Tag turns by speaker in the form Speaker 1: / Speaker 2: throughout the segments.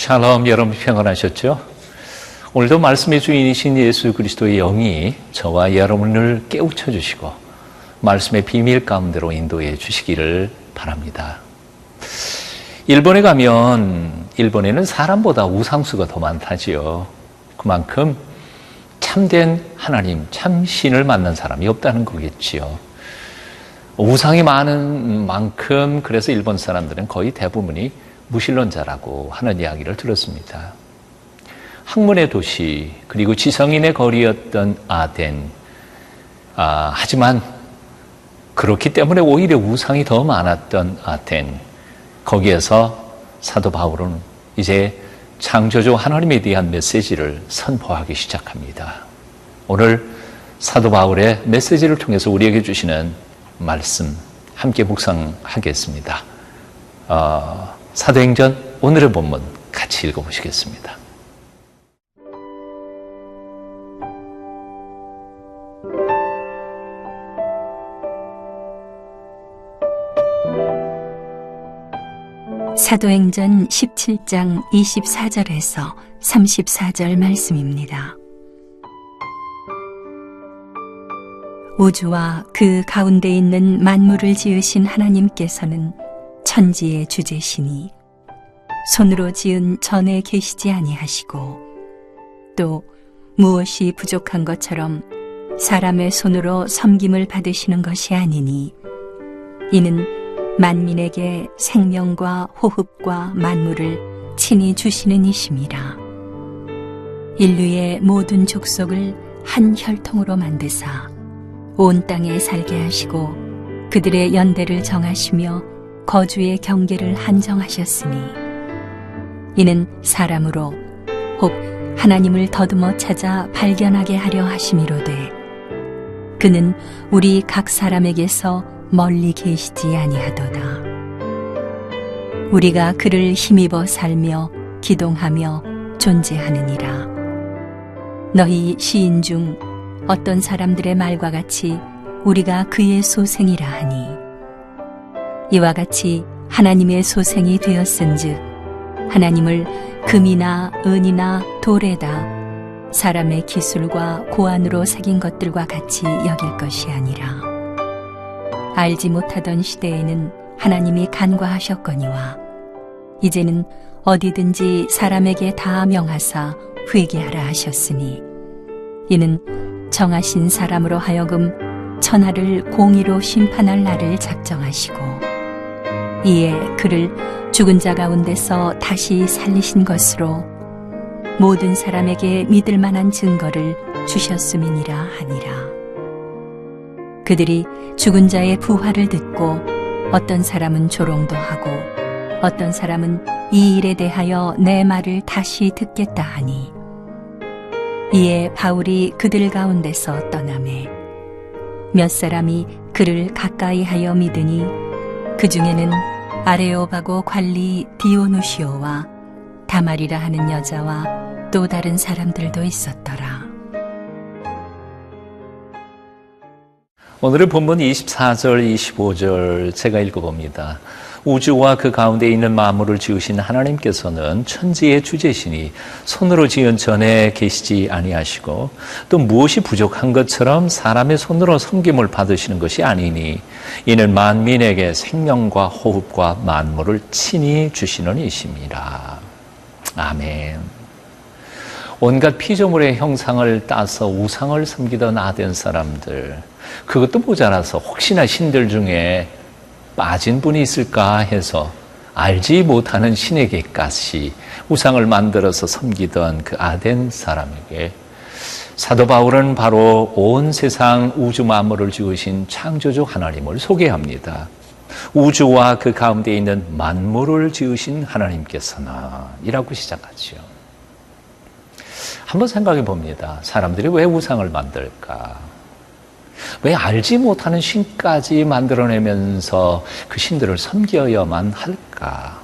Speaker 1: 샬롬, 여러분 평안하셨죠? 오늘도 말씀의 주인이신 예수 그리스도의 영이 저와 여러분을 깨우쳐 주시고 말씀의 비밀 가운데로 인도해 주시기를 바랍니다. 일본에 가면 일본에는 사람보다 우상수가 더 많다지요. 그만큼 참된 하나님, 참 신을 만난 사람이 없다는 거겠지요. 우상이 많은 만큼 그래서 일본 사람들은 거의 대부분이 무신론자라고 하는 이야기를 들었습니다. 학문의 도시 그리고 지성인의 거리였던 아덴. 하지만 그렇기 때문에 오히려 우상이 더 많았던 아덴. 거기에서 사도 바울은 이제 창조주 하나님에 대한 메시지를 선포하기 시작합니다. 오늘 사도 바울의 메시지를 통해서 우리에게 주시는 말씀 함께 묵상하겠습니다. 사도행전 오늘의 본문 같이 읽어보시겠습니다.
Speaker 2: 사도행전 17장 24절에서 34절 말씀입니다. 우주와 그 가운데 있는 만물을 지으신 하나님께서는 천지의 주제시니 손으로 지은 전에 계시지 아니하시고 또 무엇이 부족한 것처럼 사람의 손으로 섬김을 받으시는 것이 아니니 이는 만민에게 생명과 호흡과 만물을 친히 주시는 이심이라. 인류의 모든 족속을 한 혈통으로 만드사 온 땅에 살게 하시고 그들의 연대를 정하시며 거주의 경계를 한정하셨으니 이는 사람으로 혹 하나님을 더듬어 찾아 발견하게 하려 하심이로되 그는 우리 각 사람에게서 멀리 계시지 아니하도다. 우리가 그를 힘입어 살며 기동하며 존재하느니라. 너희 시인 중 어떤 사람들의 말과 같이 우리가 그의 소생이라 하니 이와 같이 하나님의 소생이 되었은즉 하나님을 금이나 은이나 돌에다 사람의 기술과 고안으로 새긴 것들과 같이 여길 것이 아니라 알지 못하던 시대에는 하나님이 간과하셨거니와 이제는 어디든지 사람에게 다 명하사 회개하라 하셨으니 이는 정하신 사람으로 하여금 천하를 공의로 심판할 날을 작정하시고 이에 그를 죽은 자 가운데서 다시 살리신 것으로 모든 사람에게 믿을 만한 증거를 주셨음이니라 하니라. 그들이 죽은 자의 부활을 듣고 어떤 사람은 조롱도 하고 어떤 사람은 이 일에 대하여 내 말을 다시 듣겠다 하니 이에 바울이 그들 가운데서 떠나매 몇 사람이 그를 가까이 하여 믿으니 그 중에는 아레오바고 관리 디오누시오와 다말이라 하는 여자와 또 다른 사람들도 있었더라.
Speaker 1: 오늘의 본문 24절, 25절 제가 읽어봅니다. 우주와 그 가운데 있는 만물을 지으신 하나님께서는 천지의 주제시니 손으로 지은 전에 계시지 아니하시고 또 무엇이 부족한 것처럼 사람의 손으로 섬김을 받으시는 것이 아니니 이는 만민에게 생명과 호흡과 만물을 친히 주시는 이심이라. 아멘. 온갖 피조물의 형상을 따서 우상을 섬기던 아덴 사람들, 그것도 모자라서 혹시나 신들 중에 빠진 분이 있을까 해서 알지 못하는 신에게까지 우상을 만들어서 섬기던 그 아덴 사람에게 사도 바울은 바로 온 세상 우주 만물을 지으신 창조주 하나님을 소개합니다. 우주와 그 가운데 있는 만물을 지으신 하나님께서나 이라고 시작하죠. 한번 생각해 봅니다. 사람들이 왜 우상을 만들까? 왜 알지 못하는 신까지 만들어내면서 그 신들을 섬겨야만 할까?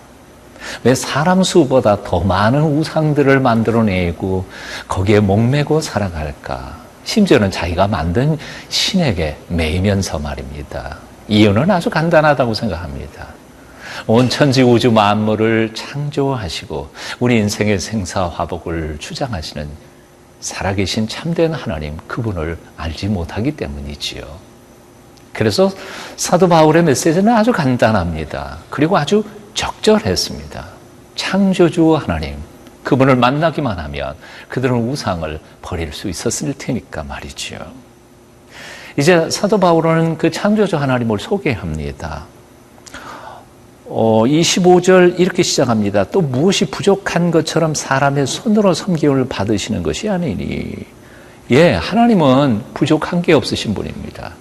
Speaker 1: 왜 사람 수보다 더 많은 우상들을 만들어내고 거기에 목매고 살아갈까? 심지어는 자기가 만든 신에게 매이면서 말입니다. 이유는 아주 간단하다고 생각합니다. 온 천지 우주 만물을 창조하시고 우리 인생의 생사화복을 주장하시는 살아계신 참된 하나님, 그분을 알지 못하기 때문이지요. 그래서 사도 바울의 메시지는 아주 간단합니다. 그리고 아주 적절했습니다. 창조주 하나님, 그분을 만나기만 하면 그들은 우상을 버릴 수 있었을 테니까 말이지요. 이제 사도 바울은 그 창조주 하나님을 소개합니다. 25절 이렇게 시작합니다. 또 무엇이 부족한 것처럼 사람의 손으로 섬김을 받으시는 것이 아니니. 예, 하나님은 부족한 게 없으신 분입니다.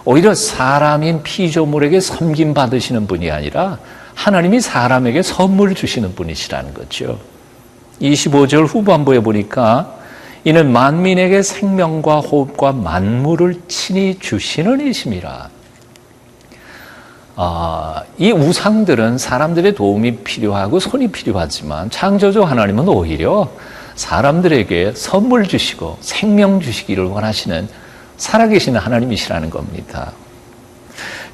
Speaker 1: 오히려 사람인 피조물에게 섬김 받으시는 분이 아니라 하나님이 사람에게 선물 주시는 분이시라는 거죠. 25절 후반부에 보니까 이는 만민에게 생명과 호흡과 만물을 친히 주시는 이심이라. 이 우상들은 사람들의 도움이 필요하고 손이 필요하지만 창조주 하나님은 오히려 사람들에게 선물 주시고 생명 주시기를 원하시는 살아계신 하나님이시라는 겁니다.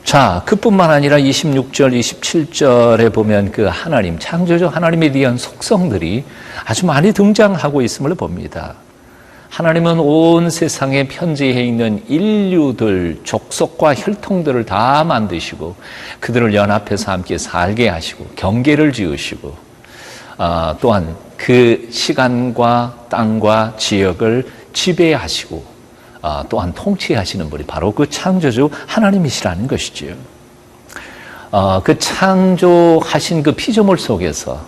Speaker 1: 자, 그뿐만 아니라 26절, 27절에 보면 그 하나님, 창조주 하나님에 대한 속성들이 아주 많이 등장하고 있음을 봅니다. 하나님은 온 세상에 편지해 있는 인류들, 족속과 혈통들을 다 만드시고 그들을 연합해서 함께 살게 하시고 경계를 지으시고 또한 그 시간과 땅과 지역을 지배하시고 또한 통치하시는 분이 바로 그 창조주 하나님이시라는 것이지요. 그 창조하신 그 피조물 속에서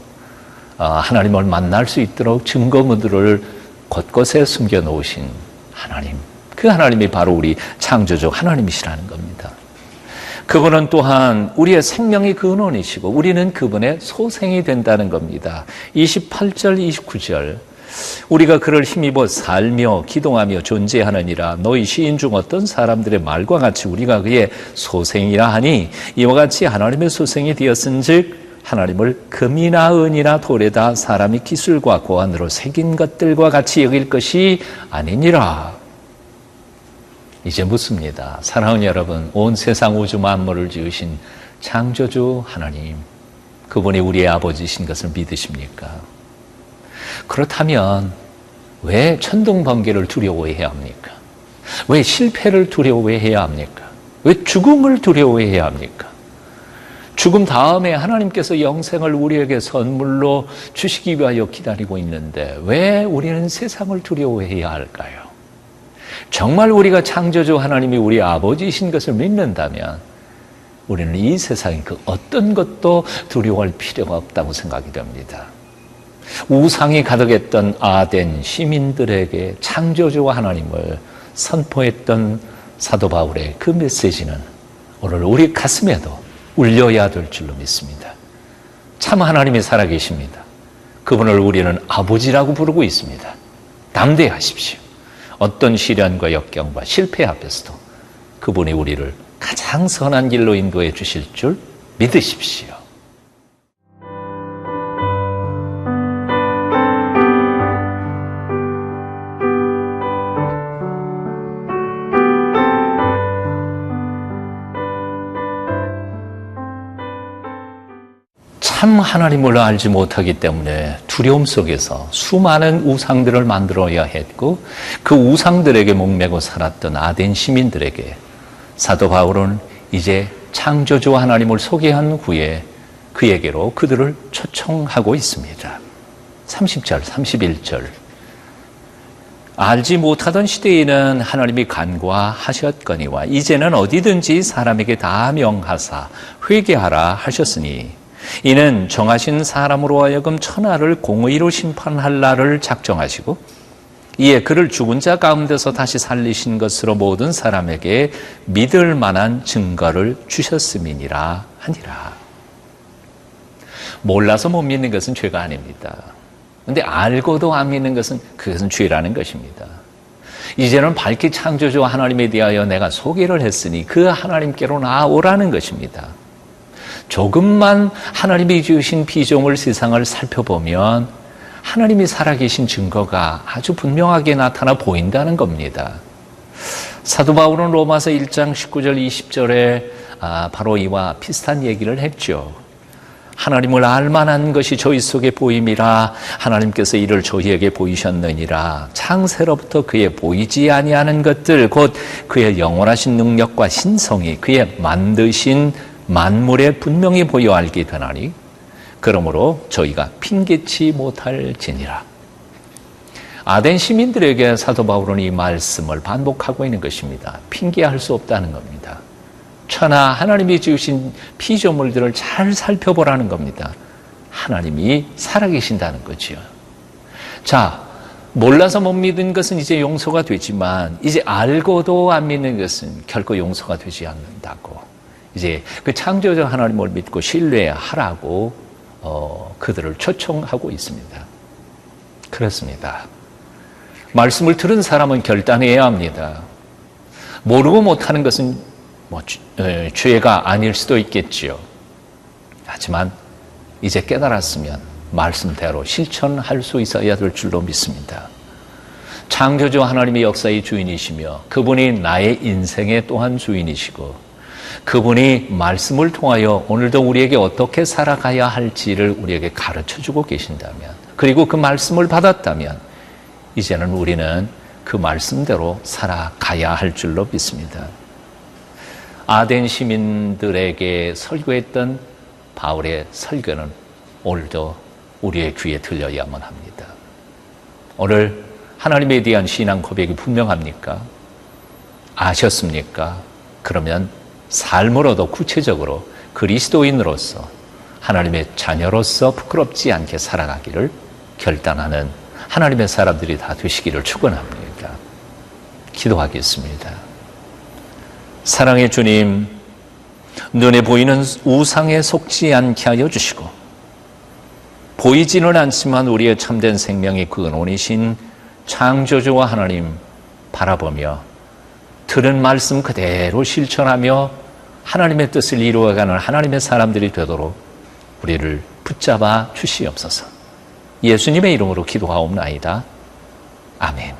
Speaker 1: 하나님을 만날 수 있도록 증거물들을 곳곳에 숨겨놓으신 하나님, 그 하나님이 바로 우리 창조주 하나님이시라는 겁니다. 그분은 또한 우리의 생명의 근원이시고 우리는 그분의 소생이 된다는 겁니다. 28절, 29절 우리가 그를 힘입어 살며 기동하며 존재하느니라. 너희 시인 중 어떤 사람들의 말과 같이 우리가 그의 소생이라 하니 이와 같이 하나님의 소생이 되었은즉 하나님을 금이나 은이나 돌에다 사람이 기술과 고안으로 새긴 것들과 같이 여길 것이 아니니라. 이제 묻습니다. 사랑하는 여러분, 온 세상 우주 만물을 지으신 창조주 하나님, 그분이 우리의 아버지이신 것을 믿으십니까? 그렇다면 왜 천둥번개를 두려워해야 합니까? 왜 실패를 두려워해야 합니까? 왜 죽음을 두려워해야 합니까? 죽음 다음에 하나님께서 영생을 우리에게 선물로 주시기 위하여 기다리고 있는데 왜 우리는 세상을 두려워해야 할까요? 정말 우리가 창조주 하나님이 우리 아버지이신 것을 믿는다면 우리는 이 세상의 그 어떤 것도 두려워할 필요가 없다고 생각이 됩니다. 우상이 가득했던 아덴 시민들에게 창조주 하나님을 선포했던 사도 바울의 그 메시지는 오늘 우리 가슴에도 울려야 될 줄로 믿습니다. 참 하나님이 살아계십니다. 그분을 우리는 아버지라고 부르고 있습니다. 담대하십시오. 어떤 시련과 역경과 실패 앞에서도 그분이 우리를 가장 선한 길로 인도해 주실 줄 믿으십시오. 참 하나님을 알지 못하기 때문에 두려움 속에서 수많은 우상들을 만들어야 했고 그 우상들에게 목매고 살았던 아덴 시민들에게 사도 바울은 이제 창조주 하나님을 소개한 후에 그에게로 그들을 초청하고 있습니다. 30절, 31절 알지 못하던 시대에는 하나님이 간과하셨거니와 이제는 어디든지 사람에게 다 명하사 회개하라 하셨으니 이는 정하신 사람으로 하여금 천하를 공의로 심판할 날을 작정하시고 이에 그를 죽은 자 가운데서 다시 살리신 것으로 모든 사람에게 믿을 만한 증거를 주셨음이니라 하니라. 몰라서 못 믿는 것은 죄가 아닙니다. 그런데 알고도 안 믿는 것은 그것은 죄라는 것입니다. 이제는 밝히 창조주 하나님에 대하여 내가 소개를 했으니 그 하나님께로 나아오라는 것입니다. 조금만 하나님이 지으신 피조물 세상을 살펴보면 하나님이 살아계신 증거가 아주 분명하게 나타나 보인다는 겁니다. 사도 바울은 로마서 1장 19절 20절에 바로 이와 비슷한 얘기를 했죠. 하나님을 알만한 것이 저희 속에 보임이라. 하나님께서 이를 저희에게 보이셨느니라. 창세로부터 그의 보이지 아니하는 것들, 곧 그의 영원하신 능력과 신성이 그의 만드신 만물에 분명히 보여 알게 되나니 그러므로 저희가 핑계치 못할지니라. 아덴 시민들에게 사도 바울은 이 말씀을 반복하고 있는 것입니다. 핑계할 수 없다는 겁니다. 천하 하나님이 지으신 피조물들을 잘 살펴보라는 겁니다. 하나님이 살아계신다는 거지요. 자, 몰라서 못 믿은 것은 이제 용서가 되지만 이제 알고도 안 믿는 것은 결코 용서가 되지 않는다고. 이제 그 창조자 하나님을 믿고 신뢰하라고 그들을 초청하고 있습니다. 그렇습니다. 말씀을 들은 사람은 결단해야 합니다. 모르고 못하는 것은 죄가 아닐 수도 있겠지요. 하지만 이제 깨달았으면 말씀대로 실천할 수 있어야 될 줄로 믿습니다. 창조주 하나님이 역사의 주인이시며 그분이 나의 인생의 또한 주인이시고 그분이 말씀을 통하여 오늘도 우리에게 어떻게 살아가야 할지를 우리에게 가르쳐주고 계신다면, 그리고 그 말씀을 받았다면 이제는 우리는 그 말씀대로 살아가야 할 줄로 믿습니다. 아덴 시민들에게 설교했던 바울의 설교는 오늘도 우리의 귀에 들려야만 합니다. 오늘 하나님에 대한 신앙 고백이 분명합니까? 아셨습니까? 그러면 삶으로도 구체적으로 그리스도인으로서 하나님의 자녀로서 부끄럽지 않게 살아가기를 결단하는 하나님의 사람들이 다 되시기를 축원합니다. 기도하겠습니다. 사랑의 주님, 눈에 보이는 우상에 속지 않게 하여 주시고 보이지는 않지만 우리의 참된 생명의 근원이신 창조주와 하나님 바라보며 들은 말씀 그대로 실천하며 하나님의 뜻을 이루어가는 하나님의 사람들이 되도록 우리를 붙잡아 주시옵소서. 예수님의 이름으로 기도하옵나이다. 아멘.